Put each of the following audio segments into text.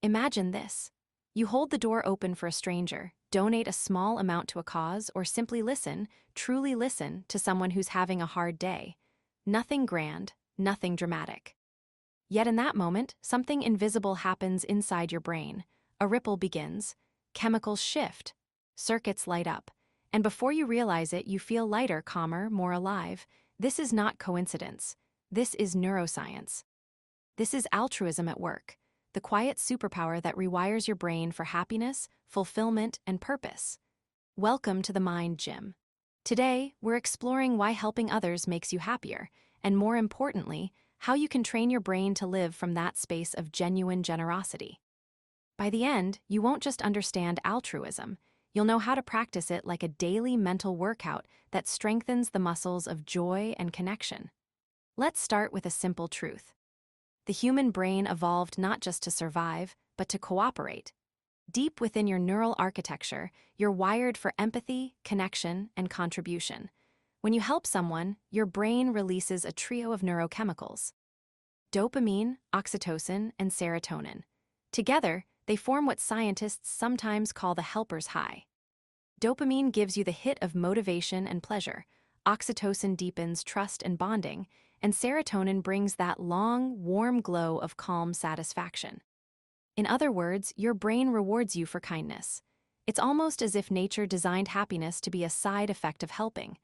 Imagine this. You hold the door open for a stranger, donate a small amount to a cause, or simply listen, truly listen to someone who's having a hard day. Nothing grand, nothing dramatic. Yet in that moment, something invisible happens inside your brain. A ripple begins, chemicals shift, circuits light up, and before you realize it, you feel lighter, calmer, more alive. This is not coincidence. This is neuroscience. This is altruism at work, the quiet superpower that rewires your brain for happiness, fulfillment, and purpose. Welcome to the Mind Gym. Today, we're exploring why helping others makes you happier, and more importantly, how you can train your brain to live from that space of genuine generosity. By the end, you won't just understand altruism, you'll know how to practice it like a daily mental workout that strengthens the muscles of joy and connection. Let's start with a simple truth. The human brain evolved not just to survive, but to cooperate. Deep within your neural architecture, you're wired for empathy, connection, and contribution. When you help someone, your brain releases a trio of neurochemicals: dopamine, oxytocin, and serotonin. Together, they form what scientists sometimes call the helper's high. Dopamine gives you the hit of motivation and pleasure, oxytocin deepens trust and bonding, and serotonin brings that long, warm glow of calm satisfaction. In other words, your brain rewards you for kindness. It's almost as if nature designed happiness to be a side effect of helping.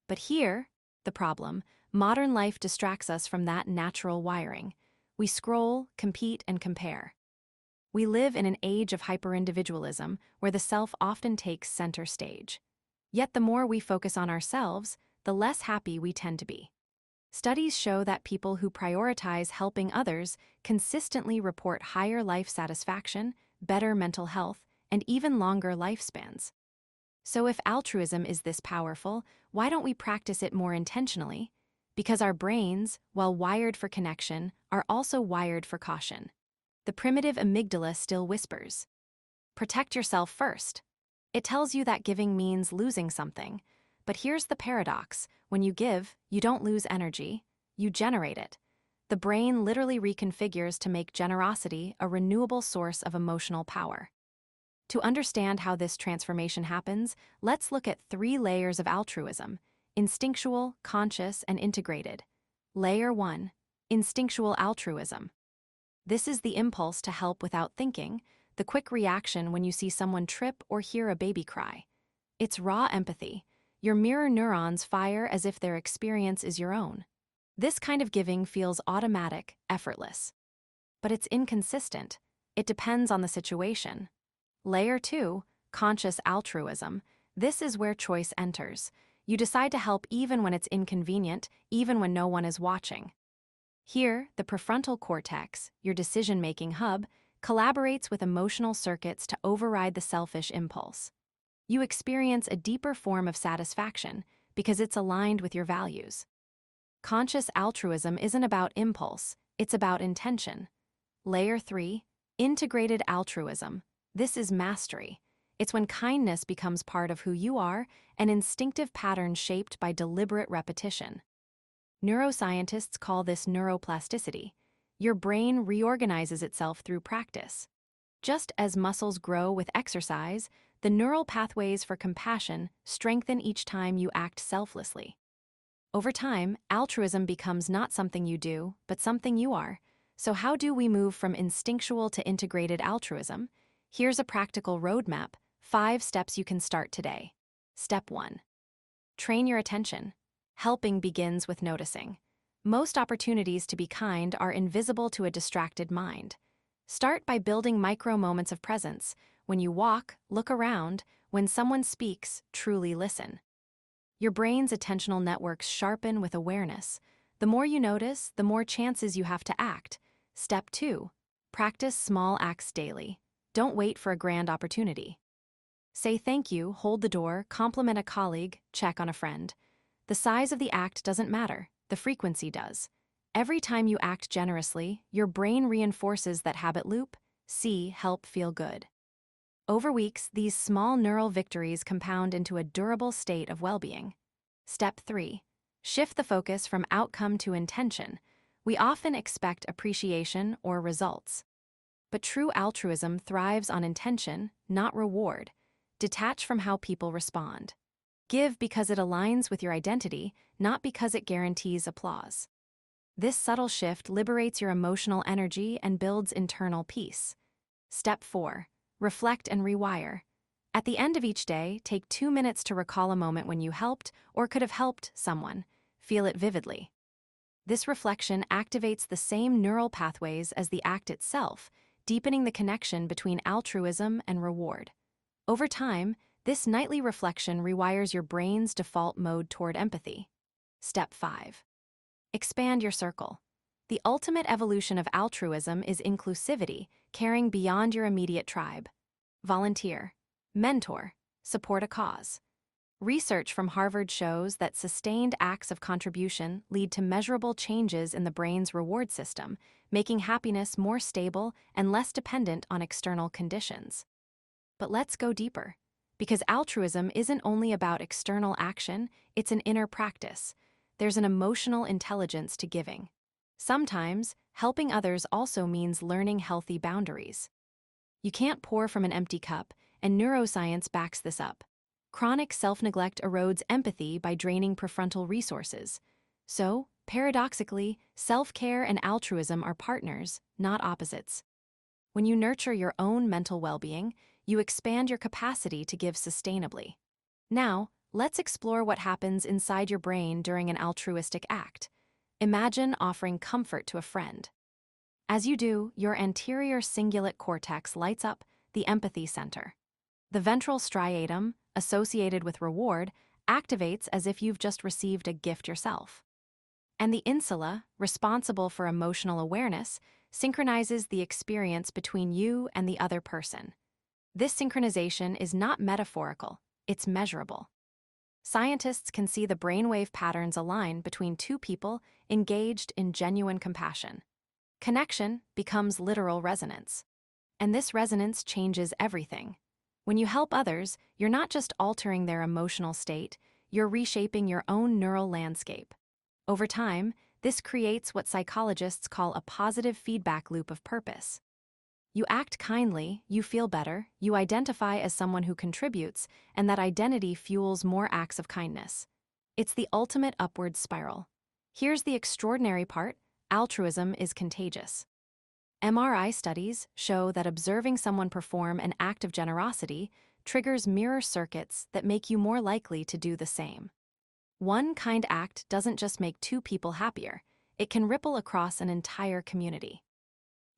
But here, the problem, modern life distracts us from that natural wiring. We scroll, compete, and compare. We live in an age of hyper-individualism where the self often takes center stage. Yet the more we focus on ourselves, the less happy we tend to be. Studies show that people who prioritize helping others consistently report higher life satisfaction, better mental health, and even longer lifespans. So if altruism is this powerful, why don't we practice it more intentionally? Because our brains, while wired for connection, are also wired for caution. The primitive amygdala still whispers, "Protect yourself first." It tells you that giving means losing something. But here's the paradox. When you give, you don't lose energy, you generate it. The brain literally reconfigures to make generosity a renewable source of emotional power. To understand how this transformation happens, let's look at 3 layers of altruism: instinctual, conscious, and integrated. Layer 1, instinctual altruism. This is the impulse to help without thinking, the quick reaction when you see someone trip or hear a baby cry. It's raw empathy. Your mirror neurons fire as if their experience is your own. This kind of giving feels automatic, effortless. But it's inconsistent. It depends on the situation. Layer 2, conscious altruism. This is where choice enters. You decide to help even when it's inconvenient, even when no one is watching. Here, the prefrontal cortex, your decision-making hub, collaborates with emotional circuits to override the selfish impulse. You experience a deeper form of satisfaction because it's aligned with your values. Conscious altruism isn't about impulse, it's about intention. Layer 3, integrated altruism. This is mastery. It's when kindness becomes part of who you are, an instinctive pattern shaped by deliberate repetition. Neuroscientists call this neuroplasticity. Your brain reorganizes itself through practice. Just as muscles grow with exercise, the neural pathways for compassion strengthen each time you act selflessly. Over time, altruism becomes not something you do, but something you are. So how do we move from instinctual to integrated altruism? Here's a practical roadmap, 5 steps you can start today. Step 1. Train your attention. Helping begins with noticing. Most opportunities to be kind are invisible to a distracted mind. Start by building micro moments of presence. When you walk, look around. When someone speaks, truly listen. Your brain's attentional networks sharpen with awareness. The more you notice, the more chances you have to act. Step 2. Practice small acts daily. Don't wait for a grand opportunity. Say thank you, hold the door, compliment a colleague, check on a friend. The size of the act doesn't matter, the frequency does. Every time you act generously, your brain reinforces that habit loop: see, help, feel good. Over weeks, these small neural victories compound into a durable state of well-being. Step 3. Shift the focus from outcome to intention. We often expect appreciation or results. But true altruism thrives on intention, not reward. Detach from how people respond. Give because it aligns with your identity, not because it guarantees applause. This subtle shift liberates your emotional energy and builds internal peace. Step 4. Reflect and rewire. At the end of each day, take 2 minutes to recall a moment when you helped or could have helped someone. Feel it vividly. This reflection activates the same neural pathways as the act itself, deepening the connection between altruism and reward. Over time, this nightly reflection rewires your brain's default mode toward empathy. Step 5. Expand your circle. The ultimate evolution of altruism is inclusivity, caring beyond your immediate tribe. Volunteer, mentor, support a cause. Research from Harvard shows that sustained acts of contribution lead to measurable changes in the brain's reward system, making happiness more stable and less dependent on external conditions. But let's go deeper. Because altruism isn't only about external action, it's an inner practice. There's an emotional intelligence to giving. Sometimes, helping others also means learning healthy boundaries. You can't pour from an empty cup, and neuroscience backs this up. Chronic self-neglect erodes empathy by draining prefrontal resources. So, paradoxically, self-care and altruism are partners, not opposites. When you nurture your own mental well-being, you expand your capacity to give sustainably. Now, let's explore what happens inside your brain during an altruistic act. Imagine offering comfort to a friend. As you do, your anterior cingulate cortex lights up, the empathy center. The ventral striatum, associated with reward, activates as if you've just received a gift yourself. And the insula, responsible for emotional awareness, synchronizes the experience between you and the other person. This synchronization is not metaphorical, it's measurable. Scientists can see the brainwave patterns align between two people engaged in genuine compassion. Connection becomes literal resonance. And this resonance changes everything. When you help others, you're not just altering their emotional state, you're reshaping your own neural landscape. Over time, this creates what psychologists call a positive feedback loop of purpose. You act kindly, you feel better, you identify as someone who contributes, and that identity fuels more acts of kindness. It's the ultimate upward spiral. Here's the extraordinary part: altruism is contagious. MRI studies show that observing someone perform an act of generosity triggers mirror circuits that make you more likely to do the same. One kind act doesn't just make two people happier, it can ripple across an entire community.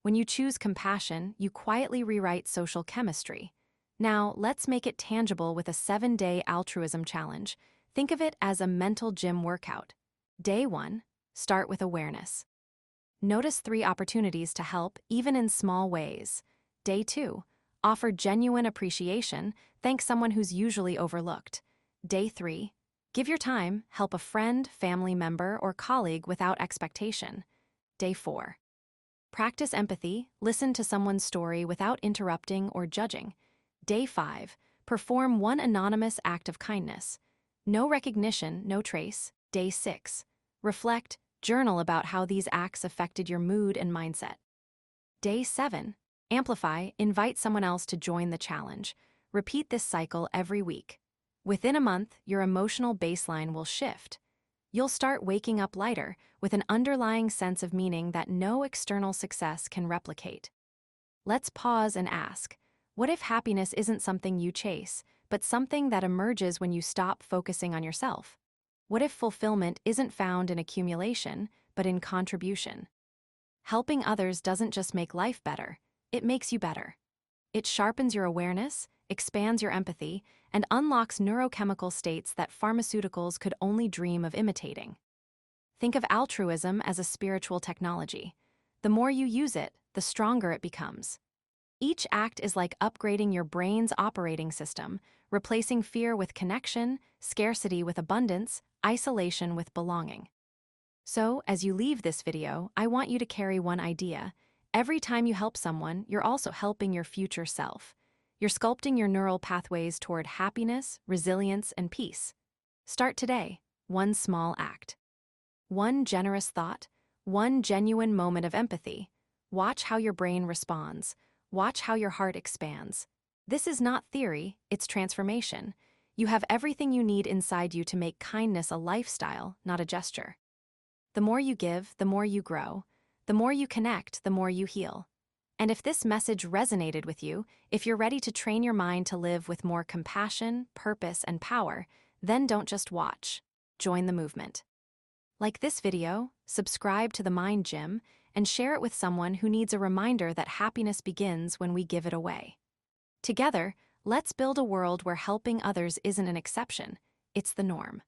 When you choose compassion, you quietly rewrite social chemistry. Now, let's make it tangible with a 7-day altruism challenge. Think of it as a mental gym workout. Day 1, start with awareness. Notice 3 opportunities to help, even in small ways. Day 2, offer genuine appreciation, thank someone who's usually overlooked. Day 3, give your time, help a friend, family member, or colleague without expectation. Day 4, practice empathy, listen to someone's story without interrupting or judging. Day 5, perform one anonymous act of kindness. No recognition, no trace. Day 6, reflect, journal about how these acts affected your mood and mindset. Day 7, amplify, invite someone else to join the challenge. Repeat this cycle every week. Within a month, your emotional baseline will shift. You'll start waking up lighter, with an underlying sense of meaning that no external success can replicate. Let's pause and ask, what if happiness isn't something you chase, but something that emerges when you stop focusing on yourself? What if fulfillment isn't found in accumulation, but in contribution? Helping others doesn't just make life better, it makes you better. It sharpens your awareness, expands your empathy, and unlocks neurochemical states that pharmaceuticals could only dream of imitating. Think of altruism as a spiritual technology. The more you use it, the stronger it becomes. Each act is like upgrading your brain's operating system, replacing fear with connection, scarcity with abundance, isolation with belonging. So, as you leave this video, I want you to carry one idea. Every time you help someone, you're also helping your future self. You're sculpting your neural pathways toward happiness, resilience, and peace. Start today, one small act. One generous thought, one genuine moment of empathy, Watch how your brain responds. Watch how your heart expands. This is not theory, it's transformation. You have everything you need inside you to make kindness a lifestyle, not a gesture. The more you give, the more you grow. The more you connect, the more you heal. And if this message resonated with you, if you're ready to train your mind to live with more compassion, purpose, and power, then don't just watch. Join the movement. Like this video, subscribe to the Mind Gym, and share it with someone who needs a reminder that happiness begins when we give it away. Together, let's build a world where helping others isn't an exception, it's the norm.